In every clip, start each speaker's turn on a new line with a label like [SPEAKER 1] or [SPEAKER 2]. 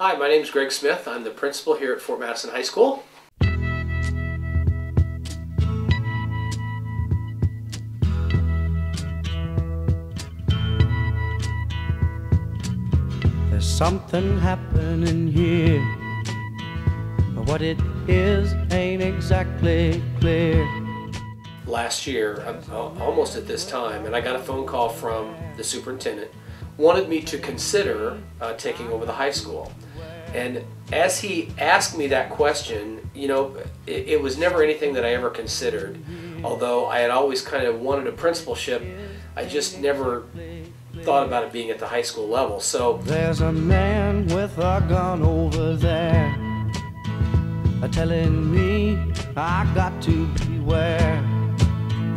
[SPEAKER 1] Hi, my name is Greg Smith. I'm the principal here at Fort Madison High School.
[SPEAKER 2] There's something happening here, but what it is ain't exactly clear.
[SPEAKER 1] Last year, almost at this time, and I got a phone call from the superintendent, wanted me to consider taking over the high school. And as he asked me that question, you know, it was never anything that I ever considered. Although I had always kind of wanted a principalship, I just never thought about it being at the high school level. So
[SPEAKER 2] there's a man with a gun over there, telling me I got to beware.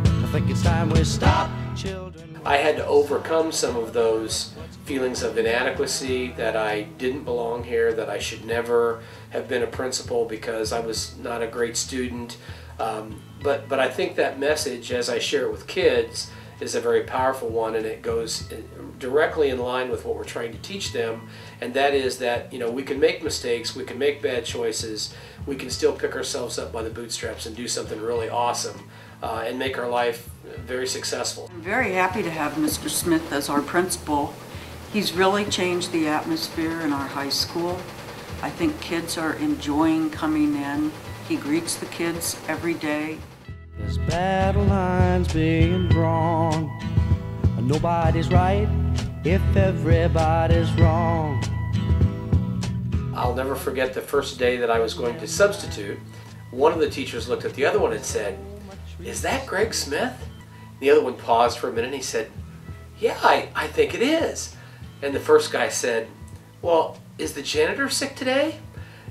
[SPEAKER 2] I think it's time we stop, children.
[SPEAKER 1] I had to overcome some of those feelings of inadequacy, that I didn't belong here, that I should never have been a principal because I was not a great student. But I think that message, as I share it with kids, is a very powerful one, and it goes directly in line with what we're trying to teach them, and that is that, you know, we can make mistakes, we can make bad choices, we can still pick ourselves up by the bootstraps and do something really awesome and make our life very successful.
[SPEAKER 3] I'm very happy to have Mr. Smith as our principal. He's really changed the atmosphere in our high school. I think kids are enjoying coming in. He greets the kids every day.
[SPEAKER 2] There's battle lines being drawn. Nobody's right if everybody's wrong.
[SPEAKER 1] I'll never forget the first day that I was going to substitute. One of the teachers looked at the other one and said, "Is that Greg Smith?" The other one paused for a minute and he said, "Yeah, I think it is." And the first guy said, "Well, is the janitor sick today?"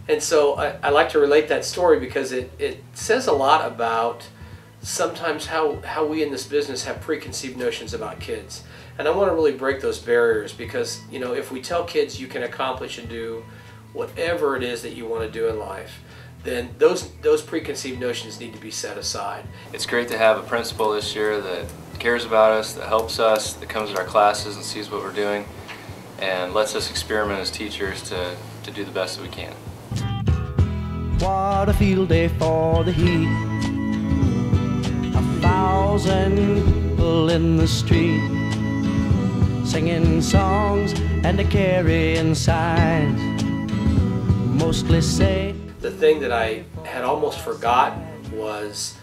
[SPEAKER 1] And so I like to relate that story because it says a lot about sometimes how we in this business have preconceived notions about kids. And I want to really break those barriers because, you know, if we tell kids you can accomplish and do whatever it is that you want to do in life, then those preconceived notions need to be set aside.
[SPEAKER 4] It's great to have a principal this year that cares about us, that helps us, that comes to our classes and sees what we're doing, and lets us experiment as teachers to do the best that we can.
[SPEAKER 2] What a field day for the heat. 1,000 people in the street, singing songs and carrying signs, mostly say.
[SPEAKER 1] The thing that I had almost forgotten was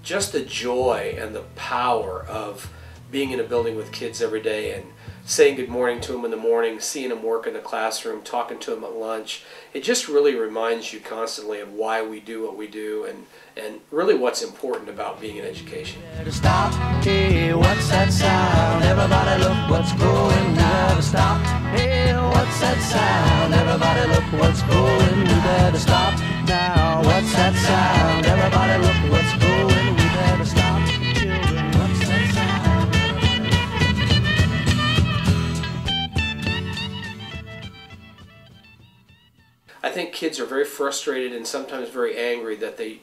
[SPEAKER 1] just the joy and the power of being in a building with kids every day and saying good morning to them in the morning, seeing them work in the classroom, talking to them at lunch. It just really reminds you constantly of why we do what we do and really what's important about being in education.
[SPEAKER 2] Stop, hey, what's that sound? Everybody look what's going on. Stop, hey, what's that sound? Everybody look what's going. We better stop now. What's that sound? Everybody look what's going. We better stop, children. What's that sound?
[SPEAKER 1] I think kids are very frustrated and sometimes very angry that they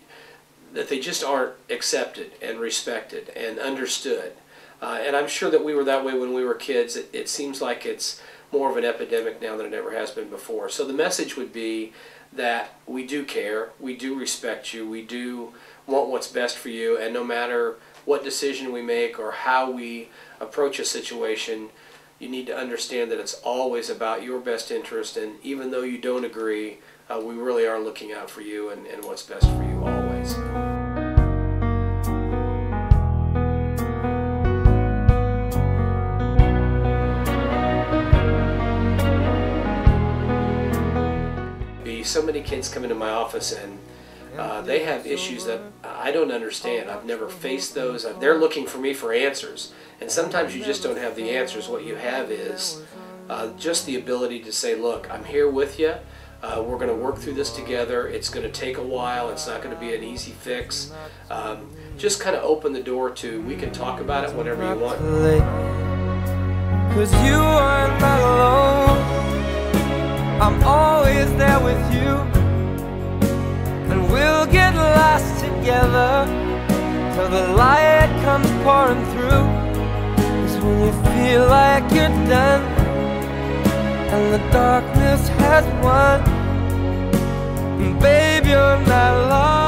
[SPEAKER 1] just aren't accepted and respected and understood. And I'm sure that we were that way when we were kids. It seems like it's more of an epidemic now than it ever has been before. So the message would be that we do care, we do respect you, we do want what's best for you, and no matter what decision we make or how we approach a situation, you need to understand that it's always about your best interest, and even though you don't agree, we really are looking out for you and what's best for you always. So many kids come into my office and they have issues that I don't understand. I've never faced those. They're looking for me for answers. And sometimes you just don't have the answers. What you have is just the ability to say, look, I'm here with you. We're going to work through this together. It's going to take a while. It's not going to be an easy fix. Just kind of open the door to, we can talk about it whenever you want.
[SPEAKER 5] 'Cause you are not alone. I'm always there with you, and we'll get lost together till the light comes pouring through. 'Cause when you feel like you're done and the the darkness has won. Babe, you're not lost.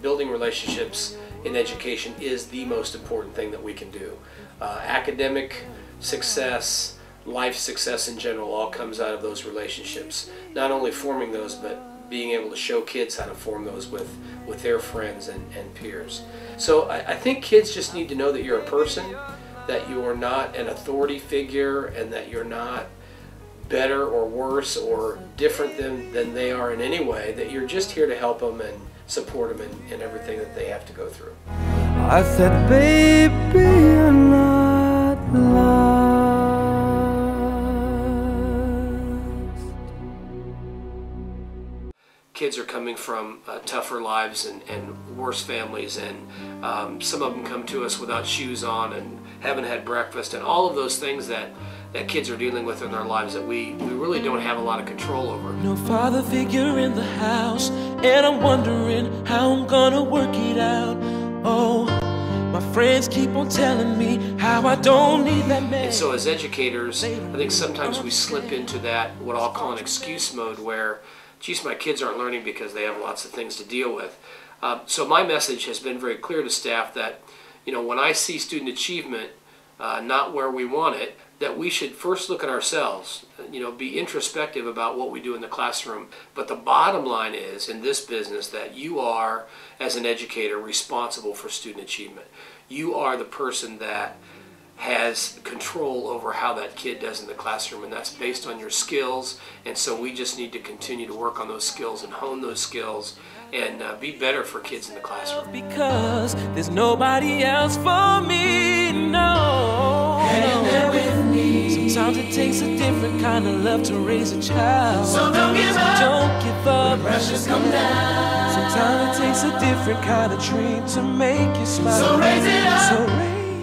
[SPEAKER 1] Building relationships in education is the most important thing that we can do. Academic success, life success in general, all comes out of those relationships. Not only forming those, but being able to show kids how to form those with their friends and peers. So I think kids just need to know that you're a person, that you are not an authority figure, and that you're not better or worse or different than they are in any way, that you're just here to help them and support them in everything that they have to go through.
[SPEAKER 5] I said, baby, you're not lost.
[SPEAKER 1] Kids are coming from tougher lives and worse families, and some of them come to us without shoes on and haven't had breakfast, and all of those things that kids are dealing with in their lives that we really don't have a lot of control over.
[SPEAKER 2] No father figure in the house, and I'm wondering how I'm gonna work it out. Oh, my friends keep on telling me how I don't need that man.
[SPEAKER 1] And so as educators, I think sometimes we slip into that, what I'll call an excuse mode, where, geez, my kids aren't learning because they have lots of things to deal with. So my message has been very clear to staff that, when I see student achievement not where we want it, that we should first look at ourselves, be introspective about what we do in the classroom. But the bottom line is, in this business, that you are, as an educator, responsible for student achievement. You are the person that has control over how that kid does in the classroom, and that's based on your skills. And so we just need to continue to work on those skills and hone those skills and be better for kids in the classroom.
[SPEAKER 2] Because there's nobody else for me, no. Hang there with me. Sometimes it takes a different kind of love to raise a child. So don't give up. Don't give up. When pressures come down. Sometimes it takes a different kind of dream to make you smile. So raise it up. So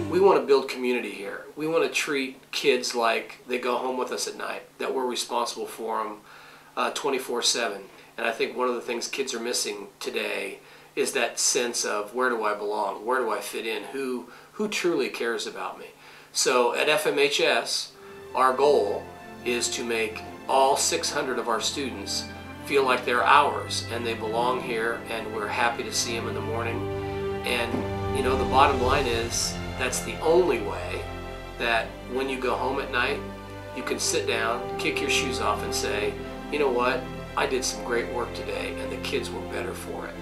[SPEAKER 1] we want to build community here. We want to treat kids like they go home with us at night, that we're responsible for them 24/7. And I think one of the things kids are missing today is that sense of, where do I belong? Where do I fit in? Who truly cares about me? So at FMHS, our goal is to make all 600 of our students feel like they're ours and they belong here, and we're happy to see them in the morning. And the bottom line is, that's the only way that when you go home at night, you can sit down, kick your shoes off and say, you know what? I did some great work today, and the kids were better for it.